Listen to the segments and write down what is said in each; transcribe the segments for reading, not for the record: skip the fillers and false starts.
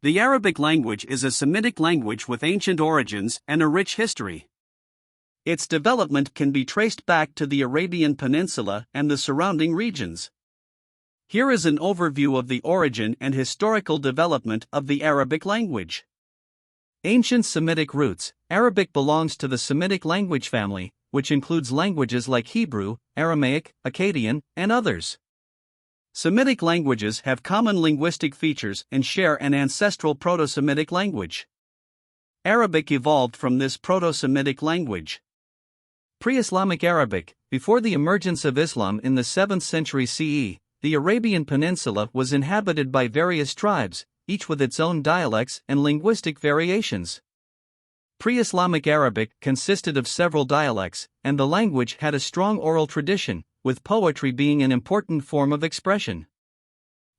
The Arabic language is a Semitic language with ancient origins and a rich history. Its development can be traced back to the Arabian Peninsula and the surrounding regions. Here is an overview of the origin and historical development of the Arabic language. Ancient Semitic roots. Arabic belongs to the Semitic language family, which includes languages like Hebrew, Aramaic, Akkadian, and others. Semitic languages have common linguistic features and share an ancestral proto-Semitic language. Arabic evolved from this proto-Semitic language. Pre-Islamic Arabic. Before the emergence of Islam in the 7th century CE, the Arabian Peninsula was inhabited by various tribes, each with its own dialects and linguistic variations. Pre-Islamic Arabic consisted of several dialects, and the language had a strong oral tradition, with poetry being an important form of expression.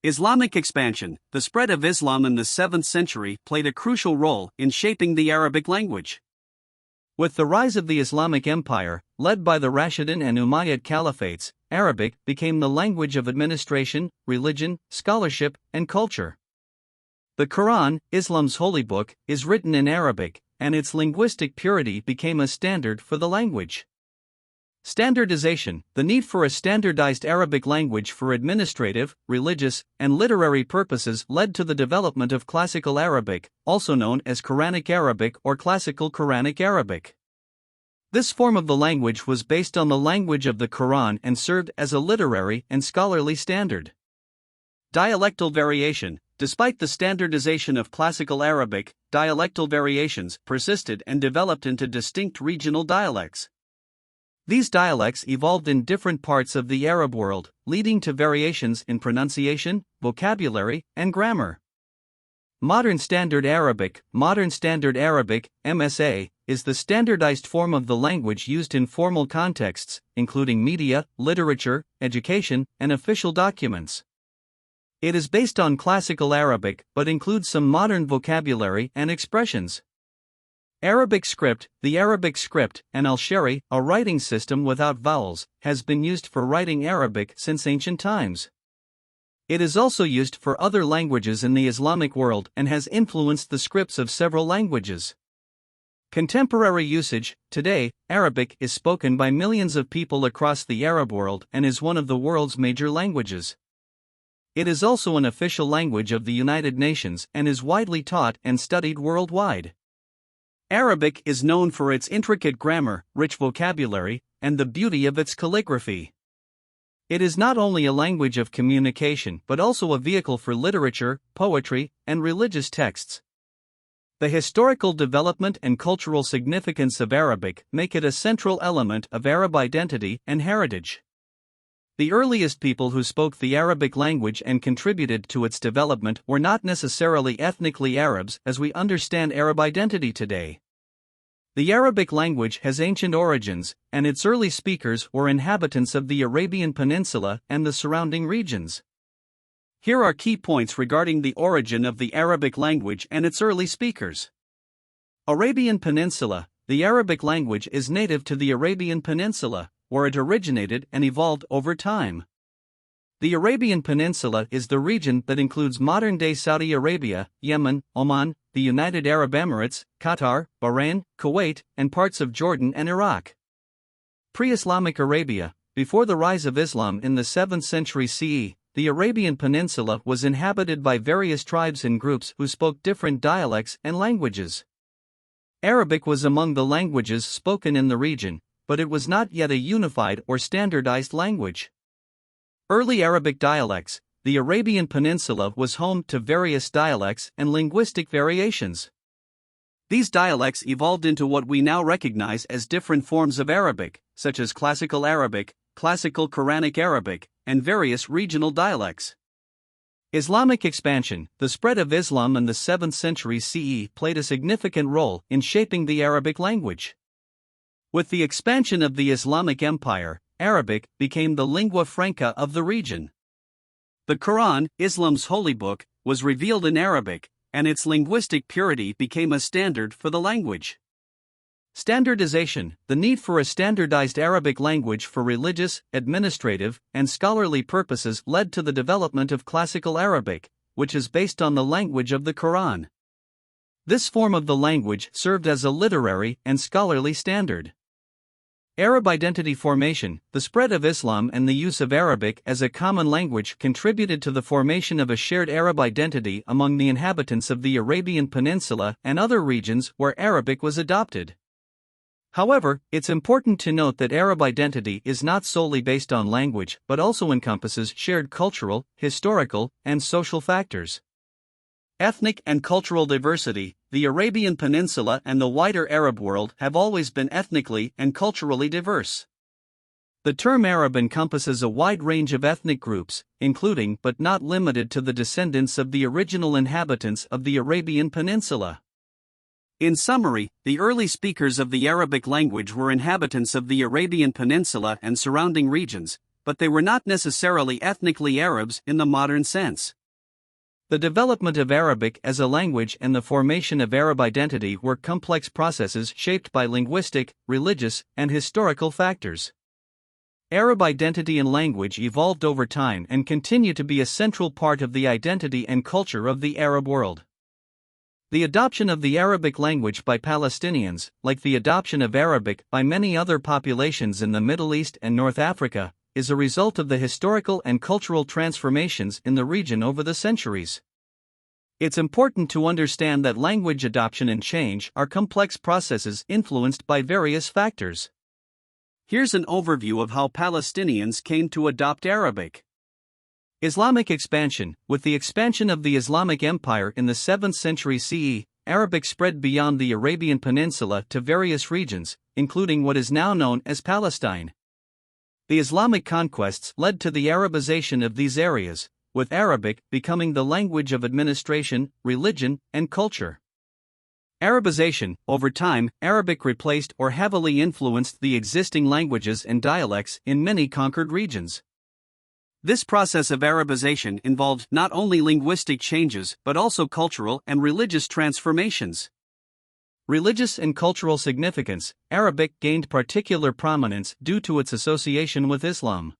Islamic expansion. The spread of Islam in the 7th century played a crucial role in shaping the Arabic language. With the rise of the Islamic Empire, led by the Rashidun and Umayyad caliphates, Arabic became the language of administration, religion, scholarship, and culture. The Quran, Islam's holy book, is written in Arabic, and its linguistic purity became a standard for the language. Standardization. The need for a standardized Arabic language for administrative, religious, and literary purposes led to the development of Classical Arabic, also known as Quranic Arabic or Classical Quranic Arabic. This form of the language was based on the language of the Quran and served as a literary and scholarly standard. Dialectal variation. Despite the standardization of Classical Arabic, dialectal variations persisted and developed into distinct regional dialects. These dialects evolved in different parts of the Arab world, leading to variations in pronunciation, vocabulary, and grammar. Modern Standard Arabic, MSA, is the standardized form of the language used in formal contexts, including media, literature, education, and official documents. It is based on Classical Arabic but includes some modern vocabulary and expressions. Arabic script. The Arabic script, an al-Shari, a writing system without vowels, has been used for writing Arabic since ancient times. It is also used for other languages in the Islamic world and has influenced the scripts of several languages. Contemporary usage. Today, Arabic is spoken by millions of people across the Arab world and is one of the world's major languages. It is also an official language of the United Nations and is widely taught and studied worldwide. Arabic is known for its intricate grammar, rich vocabulary, and the beauty of its calligraphy. It is not only a language of communication but also a vehicle for literature, poetry, and religious texts. The historical development and cultural significance of Arabic make it a central element of Arab identity and heritage. The earliest people who spoke the Arabic language and contributed to its development were not necessarily ethnically Arabs as we understand Arab identity today. The Arabic language has ancient origins, and its early speakers were inhabitants of the Arabian Peninsula and the surrounding regions. Here are key points regarding the origin of the Arabic language and its early speakers. Arabian Peninsula. The Arabic language is native to the Arabian Peninsula, where it originated and evolved over time. The Arabian Peninsula is the region that includes modern-day Saudi Arabia, Yemen, Oman, the United Arab Emirates, Qatar, Bahrain, Kuwait, and parts of Jordan and Iraq. Pre-Islamic Arabia. Before the rise of Islam in the 7th century CE, the Arabian Peninsula was inhabited by various tribes and groups who spoke different dialects and languages. Arabic was among the languages spoken in the region, but it was not yet a unified or standardized language. Early Arabic dialects. The Arabian Peninsula was home to various dialects and linguistic variations. These dialects evolved into what we now recognize as different forms of Arabic, such as Classical Arabic, Classical Quranic Arabic, and various regional dialects. Islamic expansion. The spread of Islam in the 7th century CE played a significant role in shaping the Arabic language. With the expansion of the Islamic Empire, Arabic became the lingua franca of the region. The Quran, Islam's holy book, was revealed in Arabic, and its linguistic purity became a standard for the language. Standardization. The need for a standardized Arabic language for religious, administrative, and scholarly purposes led to the development of Classical Arabic, which is based on the language of the Quran. This form of the language served as a literary and scholarly standard. Arab identity formation. The spread of Islam and the use of Arabic as a common language contributed to the formation of a shared Arab identity among the inhabitants of the Arabian Peninsula and other regions where Arabic was adopted. However, it's important to note that Arab identity is not solely based on language but also encompasses shared cultural, historical, and social factors. Ethnic and cultural diversity. The Arabian Peninsula and the wider Arab world have always been ethnically and culturally diverse. The term Arab encompasses a wide range of ethnic groups, including but not limited to the descendants of the original inhabitants of the Arabian Peninsula. In summary, the early speakers of the Arabic language were inhabitants of the Arabian Peninsula and surrounding regions, but they were not necessarily ethnically Arabs in the modern sense. The development of Arabic as a language and the formation of Arab identity were complex processes shaped by linguistic, religious, and historical factors. Arab identity and language evolved over time and continue to be a central part of the identity and culture of the Arab world. The adoption of the Arabic language by Palestinians, like the adoption of Arabic by many other populations in the Middle East and North Africa, is a result of the historical and cultural transformations in the region over the centuries. It's important to understand that language adoption and change are complex processes influenced by various factors. Here's an overview of how Palestinians came to adopt Arabic. Islamic expansion. With the expansion of the Islamic Empire in the 7th century CE, Arabic spread beyond the Arabian Peninsula to various regions, including what is now known as Palestine. The Islamic conquests led to the Arabization of these areas, with Arabic becoming the language of administration, religion, and culture. Arabization. Over time, Arabic replaced or heavily influenced the existing languages and dialects in many conquered regions. This process of Arabization involved not only linguistic changes but also cultural and religious transformations. Religious and cultural significance. Arabic gained particular prominence due to its association with Islam.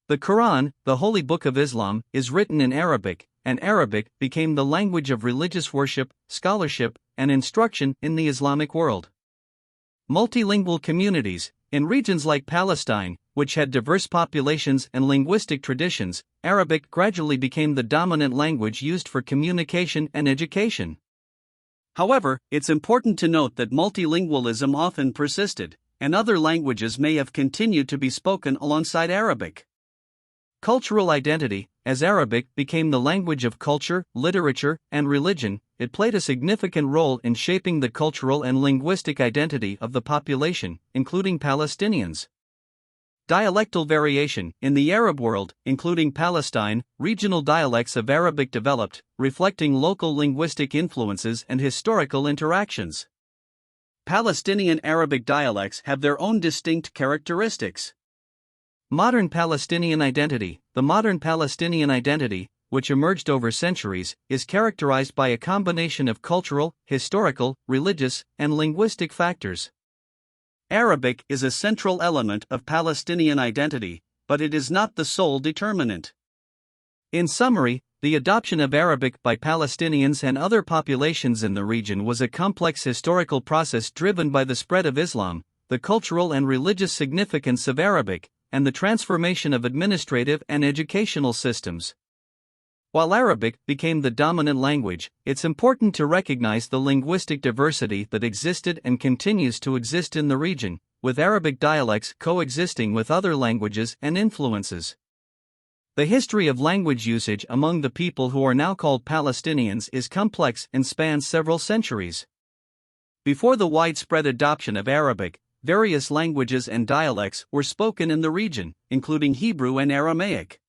The Quran, the Holy Book of Islam, is written in Arabic, and Arabic became the language of religious worship, scholarship, and instruction in the Islamic world. Multilingual communities. In regions like Palestine, which had diverse populations and linguistic traditions, Arabic gradually became the dominant language used for communication and education. However, it's important to note that multilingualism often persisted, and other languages may have continued to be spoken alongside Arabic. Cultural identity. As Arabic became the language of culture, literature, and religion, it played a significant role in shaping the cultural and linguistic identity of the population, including Palestinians. Dialectal variation. In the Arab world, including Palestine, regional dialects of Arabic developed, reflecting local linguistic influences and historical interactions. Palestinian Arabic dialects have their own distinct characteristics. Modern Palestinian identity. The modern Palestinian identity, which emerged over centuries, is characterized by a combination of cultural, historical, religious, and linguistic factors. Arabic is a central element of Palestinian identity, but it is not the sole determinant. In summary, the adoption of Arabic by Palestinians and other populations in the region was a complex historical process driven by the spread of Islam, the cultural and religious significance of Arabic, and the transformation of administrative and educational systems. While Arabic became the dominant language, it's important to recognize the linguistic diversity that existed and continues to exist in the region, with Arabic dialects coexisting with other languages and influences. The history of language usage among the people who are now called Palestinians is complex and spans several centuries. Before the widespread adoption of Arabic, various languages and dialects were spoken in the region, including Hebrew and Aramaic.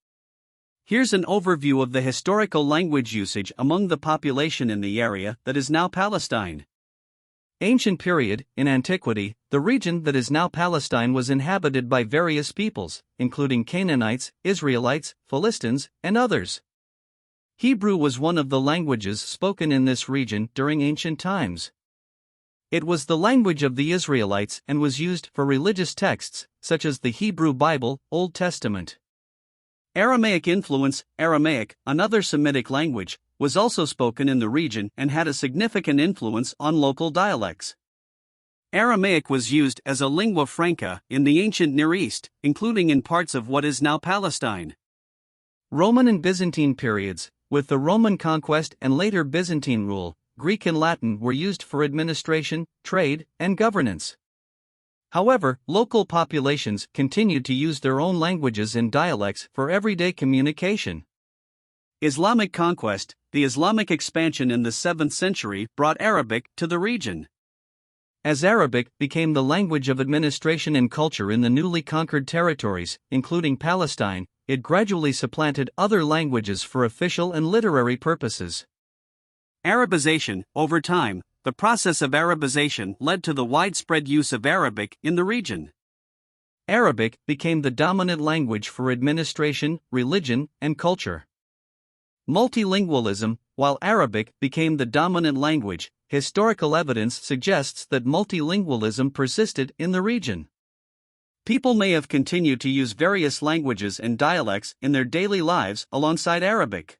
Here's an overview of the historical language usage among the population in the area that is now Palestine. Ancient period. In antiquity, the region that is now Palestine was inhabited by various peoples, including Canaanites, Israelites, Philistines, and others. Hebrew was one of the languages spoken in this region during ancient times. It was the language of the Israelites and was used for religious texts, such as the Hebrew Bible, Old Testament. Aramaic influence. Aramaic, another Semitic language, was also spoken in the region and had a significant influence on local dialects. Aramaic was used as a lingua franca in the ancient Near East, including in parts of what is now Palestine. Roman and Byzantine periods. With the Roman conquest and later Byzantine rule, Greek and Latin were used for administration, trade, and governance. However, local populations continued to use their own languages and dialects for everyday communication. Islamic conquest. The Islamic expansion in the 7th century brought Arabic to the region. As Arabic became the language of administration and culture in the newly conquered territories, including Palestine, it gradually supplanted other languages for official and literary purposes. Arabization. Over time, the process of Arabization led to the widespread use of Arabic in the region. Arabic became the dominant language for administration, religion, and culture. Multilingualism. While Arabic became the dominant language, historical evidence suggests that multilingualism persisted in the region. People may have continued to use various languages and dialects in their daily lives alongside Arabic.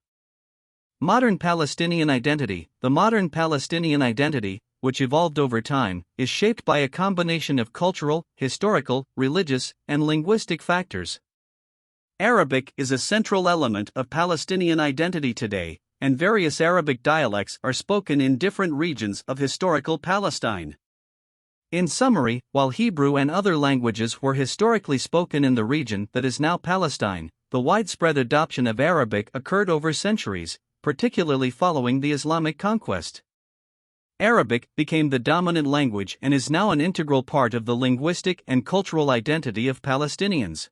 Modern Palestinian identity. The modern Palestinian identity, which evolved over time, is shaped by a combination of cultural, historical, religious, and linguistic factors. Arabic is a central element of Palestinian identity today, and various Arabic dialects are spoken in different regions of historical Palestine. In summary, while Hebrew and other languages were historically spoken in the region that is now Palestine, the widespread adoption of Arabic occurred over centuries, particularly following the Islamic conquest. Arabic became the dominant language and is now an integral part of the linguistic and cultural identity of Palestinians.